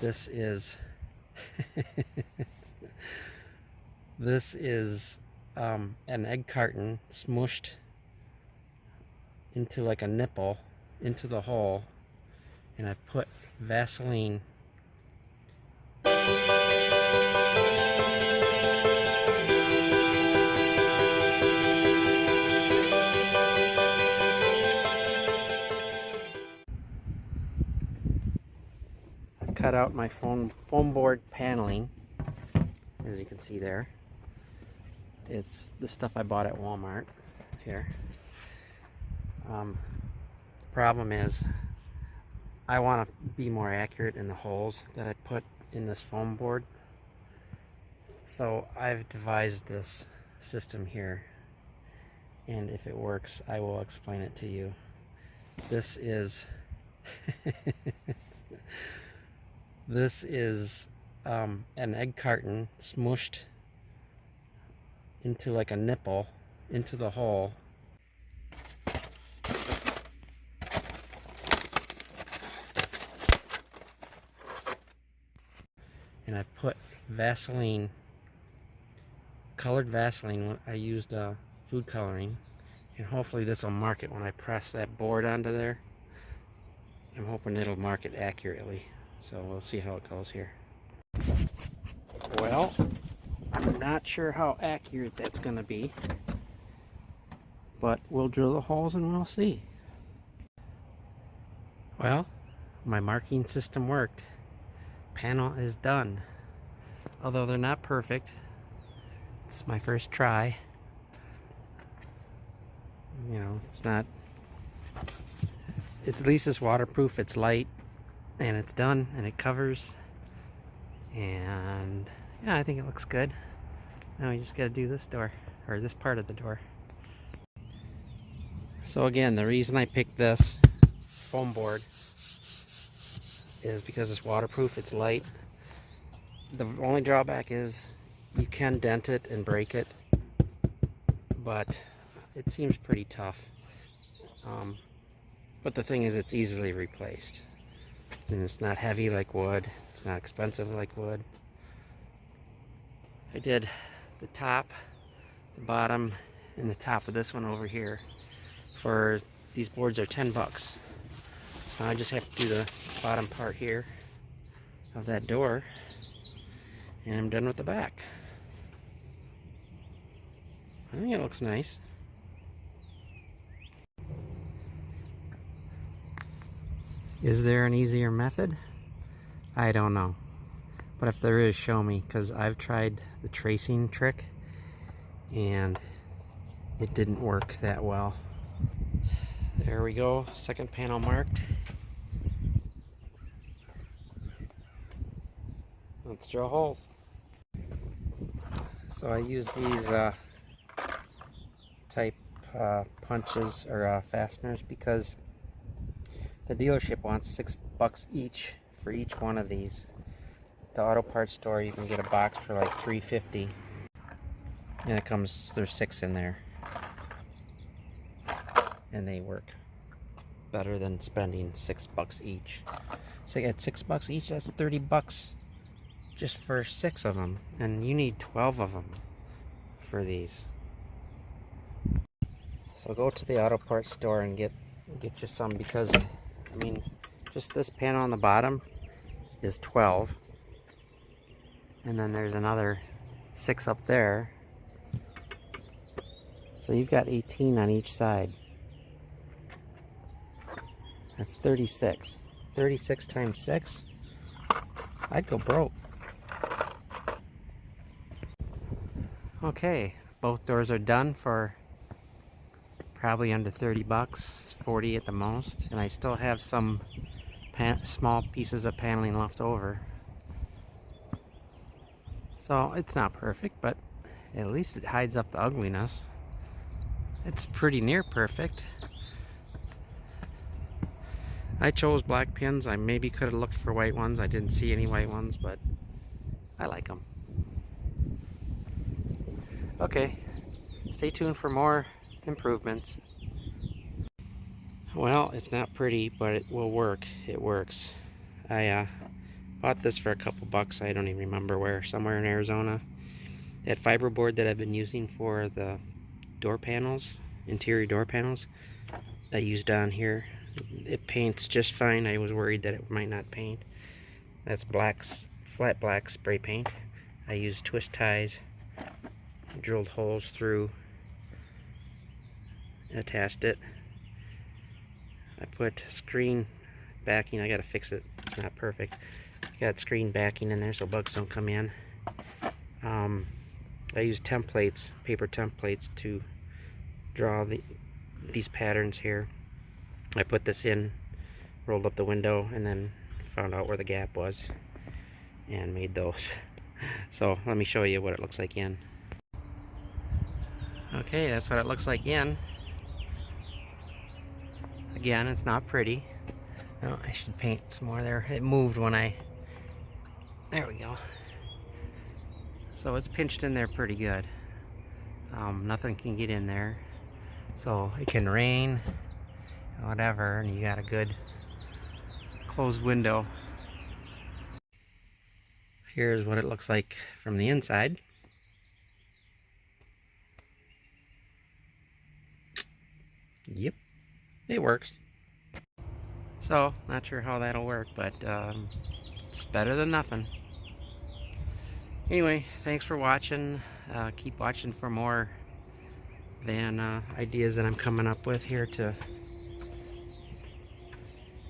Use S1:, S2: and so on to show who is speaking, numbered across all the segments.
S1: This is this is an egg carton smooshed into like a nipple into the hole, and I've put Vaseline cut out my foam board paneling, as you can see there. It's the stuff I bought at Walmart here. The problem is I want to be more accurate in the holes that I put in this foam board, so I've devised this system here, and if it works I will explain it to you. This is this is an egg carton smooshed into like a nipple into the hole. And I've put Vaseline, colored Vaseline. I used food coloring, and hopefully this will mark it when I press that board onto there. I'm hoping it'll mark it accurately. So we'll see how it goes here. Well, I'm not sure how accurate that's going to be, but we'll drill the holes and we'll see. Well, my marking system worked. Panel is done. Although they're not perfect. It's my first try. You know, it's not, at least it's waterproof, it's light, and it's done, and it covers, and yeah, I think it looks good. Now we just got to do this door, or this part of the door. So again, the reason I picked this foam board is because it's waterproof, it's light. The only drawback is you can dent it and break it, but it seems pretty tough. But the thing is, it's easily replaced. And it's not heavy like wood. It's not expensive like wood. I did the top, the bottom, and the top of this one over here. For these boards are 10 bucks. So I just have to do the bottom part here of that door, and I'm done with the back. I think it looks nice. Is there an easier method? I don't know. But if there is, show me, because I've tried the tracing trick and it didn't work that well. There we go, second panel marked. Let's drill holes. So I use these type punches or fasteners because the dealership wants $6 each for each one of these. The auto parts store, you can get a box for like $3.50, and it comes, there's 6 in there, and they work better than spending $6 each. So you get $6 each, that's $30 just for 6 of them, and you need 12 of them for these. So go to the auto parts store and get you some, because I mean, just this panel on the bottom is 12, and then there's another 6 up there, so you've got 18 on each side. That's 36. 36 times 6, I'd go broke. Okay, both doors are done for probably under 30 bucks, 40 at the most, and I still have some small pieces of paneling left over. So it's not perfect, but at least it hides up the ugliness. It's pretty near perfect. I chose black pins. I maybe could have looked for white ones. I didn't see any white ones, but I like them. Okay, stay tuned for more improvements. Well, it's not pretty, but it will work. It works. I Bought this for a couple bucks. I don't even remember where. Somewhere in Arizona. That fiberboard that I've been using for the door panels, interior door panels, I used on here. It paints just fine. I was worried that it might not paint. That's flat black spray paint. I used twist ties, drilled holes through, attached it. I put screen backing. I gotta fix it. It's not perfect. Got screen backing in there so bugs don't come in. I use templates, paper templates, to draw these patterns here. I put this in, rolled up the window, and then found out where the gap was and made those. So let me show you what it looks like in. Okay, that's what it looks like in. Again, it's not pretty. Oh, I should paint some more there. It moved when there we go. So it's pinched in there pretty good. Nothing can get in there. So it can rain, whatever, and you got a good closed window. Here's what it looks like from the inside. Yep, it works. So, not sure how that'll work, but it's better than nothing. Anyway, thanks for watching. Keep watching for more van ideas that I'm coming up with here to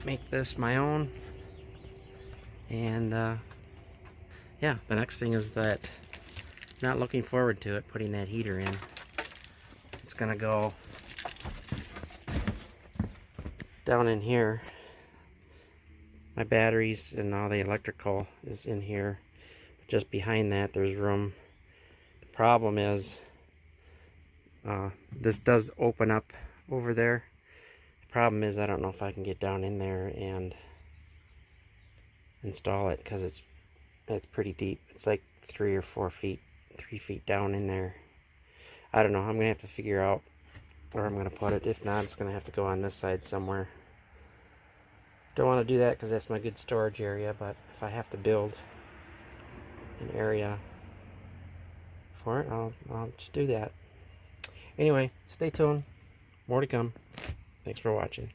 S1: make this my own. And yeah, the next thing is that I'm not looking forward to it, putting that heater in. It's gonna go down in here. My batteries and all the electrical is in here. Just behind that there's room. The problem is this does open up over there. The problem is I don't know if I can get down in there and install it, because it's pretty deep. It's like 3 or 4 feet, 3 feet down in there. I don't know. I'm gonna have to figure out where I'm gonna put it. If not, it's gonna have to go on this side somewhere. Don't want to do that because that's my good storage area, but if I have to build an area for it, I'll just do that. Anyway, stay tuned. More to come. Thanks for watching.